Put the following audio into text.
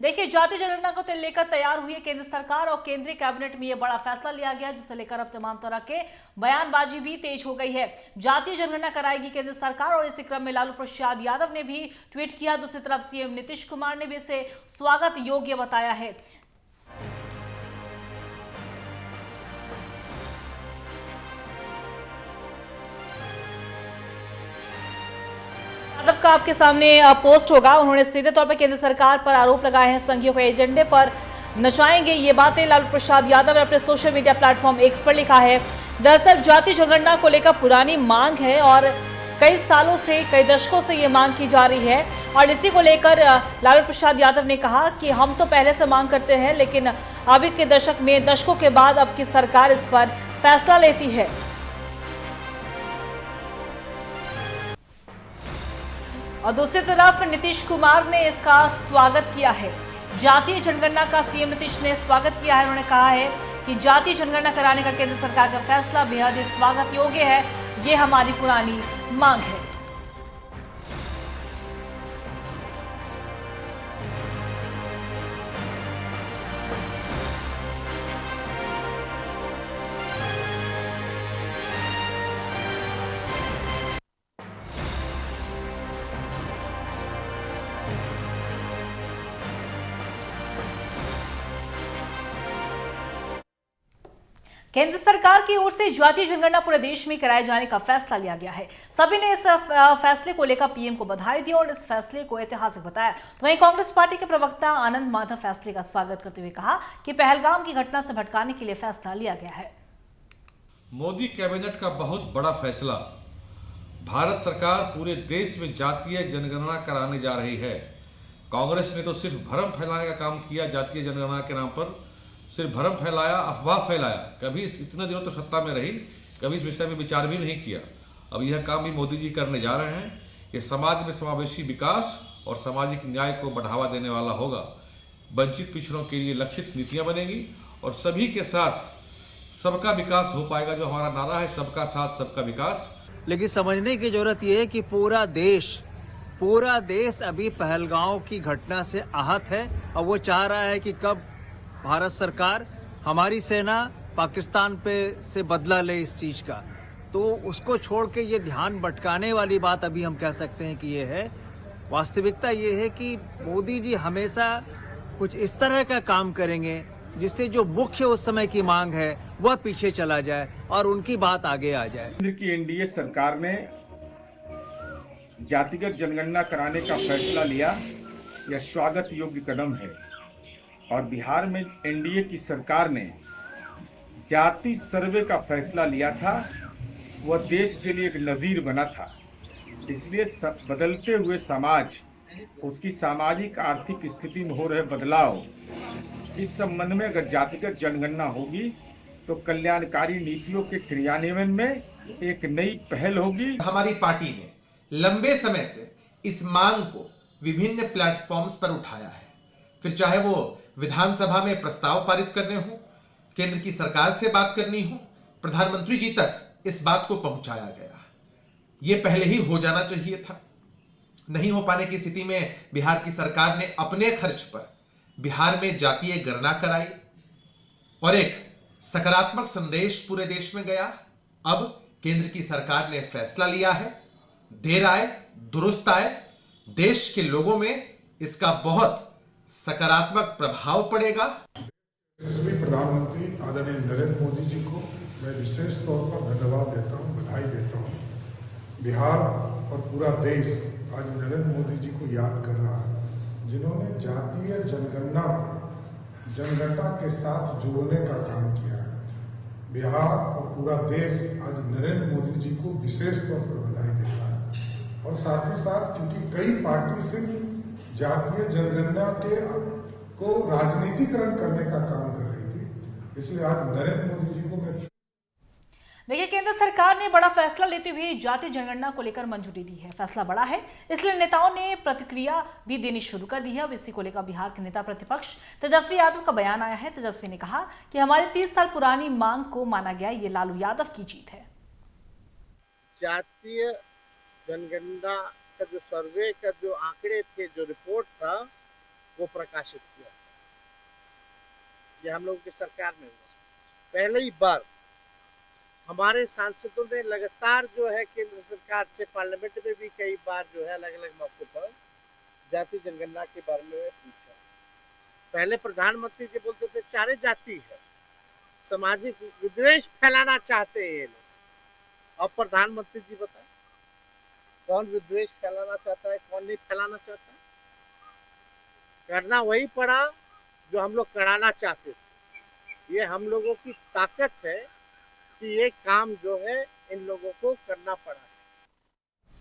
देखिए, जातीय जनगणना को लेकर तैयार हुई है केंद्र सरकार और केंद्रीय कैबिनेट में यह बड़ा फैसला लिया गया, जिसे लेकर अब तमाम तरह के बयानबाजी भी तेज हो गई है। जातीय जनगणना कराएगी केंद्र सरकार और इसी क्रम में लालू प्रसाद यादव ने भी ट्वीट किया। दूसरी तरफ सीएम नीतीश कुमार ने भी इसे स्वागत योग्य बताया है। यादव का आपके सामने पोस्ट होगा। उन्होंने सीधे तौर पर केंद्र सरकार पर आरोप लगाए हैं, संघियों के एजेंडे पर नचाएंगे ये बातें। लालू प्रसाद यादव ने अपने सोशल मीडिया प्लेटफॉर्म एक्स पर लिखा है, दरअसल जातीय जनगणना को लेकर पुरानी मांग है और कई सालों से, कई दशकों से ये मांग की जा रही है और इसी को लेकर लालू प्रसाद यादव ने कहा कि हम तो पहले से मांग करते हैं, लेकिन अभी के दशक में, दशकों के बाद अब की सरकार इस पर फैसला लेती है। और दूसरी तरफ नीतीश कुमार ने इसका स्वागत किया है। जातीय जनगणना का सीएम नीतीश ने स्वागत किया है। उन्होंने कहा है कि जातीय जनगणना कराने का केंद्र सरकार का फैसला बेहद ही स्वागत योग्य है, ये हमारी पुरानी मांग है। केंद्र सरकार की ओर से जातीय जनगणना पूरे देश में कराए जाने का फैसला लिया गया है। सभी ने इस फैसले को लेकर पीएम को बधाई दी और इस फैसले को ऐतिहासिक बताया। तो वहीं कांग्रेस पार्टी के प्रवक्ता आनंद माधव फैसले का स्वागत करते हुए कहा कि पहलगाम की घटना से भटकाने के लिए फैसला लिया गया है। मोदी कैबिनेट का बहुत बड़ा फैसला। भारत सरकार पूरे देश में जातीय जनगणना कराने जा रही है। कांग्रेस ने तो सिर्फ भ्रम फैलाने का काम किया, जातीय जनगणना के नाम पर सिर्फ भ्रम फैलाया, अफवाह फैलाया। कभी इतने दिनों तो सत्ता में रही, कभी इस विषय में विचार भी नहीं किया। अब यह काम भी मोदी जी करने जा रहे हैं। ये समाज में समावेशी विकास और सामाजिक न्याय को बढ़ावा देने वाला होगा। वंचित पिछड़ों के लिए लक्षित नीतियां बनेगी और सभी के साथ सबका विकास हो पाएगा, जो हमारा नारा है, सबका साथ सबका विकास। लेकिन समझने की जरूरत यह है कि पूरा देश अभी पहलगांव की घटना से आहत है और वो चाह रहा है कि कब भारत सरकार, हमारी सेना पाकिस्तान पे से बदला ले इस चीज का। तो उसको छोड़ के ये ध्यान भटकाने वाली बात अभी हम कह सकते हैं कि ये है। वास्तविकता ये है कि मोदी जी हमेशा कुछ इस तरह का काम करेंगे जिससे जो मुख्य उस समय की मांग है वह पीछे चला जाए और उनकी बात आगे आ जाए। केंद्र की एनडीए सरकार ने जातिगत जनगणना कराने का फैसला लिया, यह स्वागत योग्य कदम है। और बिहार में एनडीए की सरकार ने जाति सर्वे का फैसला लिया था, वह देश के लिए एक नज़ीर बना था। इसलिए बदलते हुए समाज, उसकी सामाजिक आर्थिक स्थिति में हो रहे बदलाव, इस संबंध में अगर जातिगत जनगणना होगी तो कल्याणकारी नीतियों के क्रियान्वयन में एक नई पहल होगी। हमारी पार्टी ने लंबे समय से इस मांग को विभिन्न प्लेटफॉर्म्स पर उठाया है, फिर चाहे वो विधानसभा में प्रस्ताव पारित करने हो, केंद्र की सरकार से बात करनी हो, प्रधानमंत्री जी तक इस बात को पहुंचाया गया। ये पहले ही हो जाना चाहिए था। नहीं हो पाने की स्थिति में बिहार की सरकार ने अपने खर्च पर बिहार में जातीय गणना कराई और एक सकारात्मक संदेश पूरे देश में गया। अब केंद्र की सरकार ने फैसला लिया है, देर आए दुरुस्त आए, देश के लोगों में इसका बहुत सकारात्मक प्रभाव पड़ेगा। प्रधानमंत्री आदरणीय नरेंद्र मोदी जी को मैं विशेष तौर पर धन्यवाद देता हूं, बधाई देता हूं। बिहार और पूरा देश आज नरेंद्र मोदी जी को याद कर रहा है, जिन्होंने जातीय जनगणना को जनगणना के साथ जोड़ने का काम किया है। बिहार और पूरा देश आज नरेंद्र मोदी जी को विशेष तौर पर बधाई देता है। और साथ ही साथ क्योंकि कई पार्टी सिर्फ जातीय जनगणना को राजनीतिकरण करने का काम कर रही थी, इसलिए आज नरेंद्र मोदी जी को मैं देखिए, केंद्र सरकार ने बड़ा फैसला लेते हुए जातीय जनगणना को लेकर मंजूरी दी है। फैसला बड़ा है, इसलिए नेताओं ने प्रतिक्रिया भी देनी शुरू कर दी है। अब इसी को लेकर बिहार के नेता प्रतिपक्ष तेजस्वी यादव का बयान आया है। तेजस्वी ने कहा कि हमारी 30 साल पुरानी मांग को माना गया, ये लालू यादव की जीत है। जातीय जनगणना का जो सर्वे का जो आंकड़े थे, जो रिपोर्ट था, वो प्रकाशित किया। ये हम लोगों की सरकार में हुआ पहली बार। हमारे सांसदों ने लगातार जो है केंद्र सरकार से पार्लियामेंट में भी कई बार जो है अलग अलग मौकों पर जाति जनगणना के बारे में पूछा। पहले प्रधानमंत्री जी बोलते थे 4 जाति है, सामाजिक विद्वेष फैलाना चाहते हैं ये लोग। अब प्रधानमंत्री जी बताए कौन विद्वेष फैलाना चाहता है, कौन नहीं फैलाना चाहता। करना वही पड़ा जो हम लोग कराना चाहते थे। ये हम लोगों की ताकत है कि ये काम जो है इन लोगों को करना पड़ा।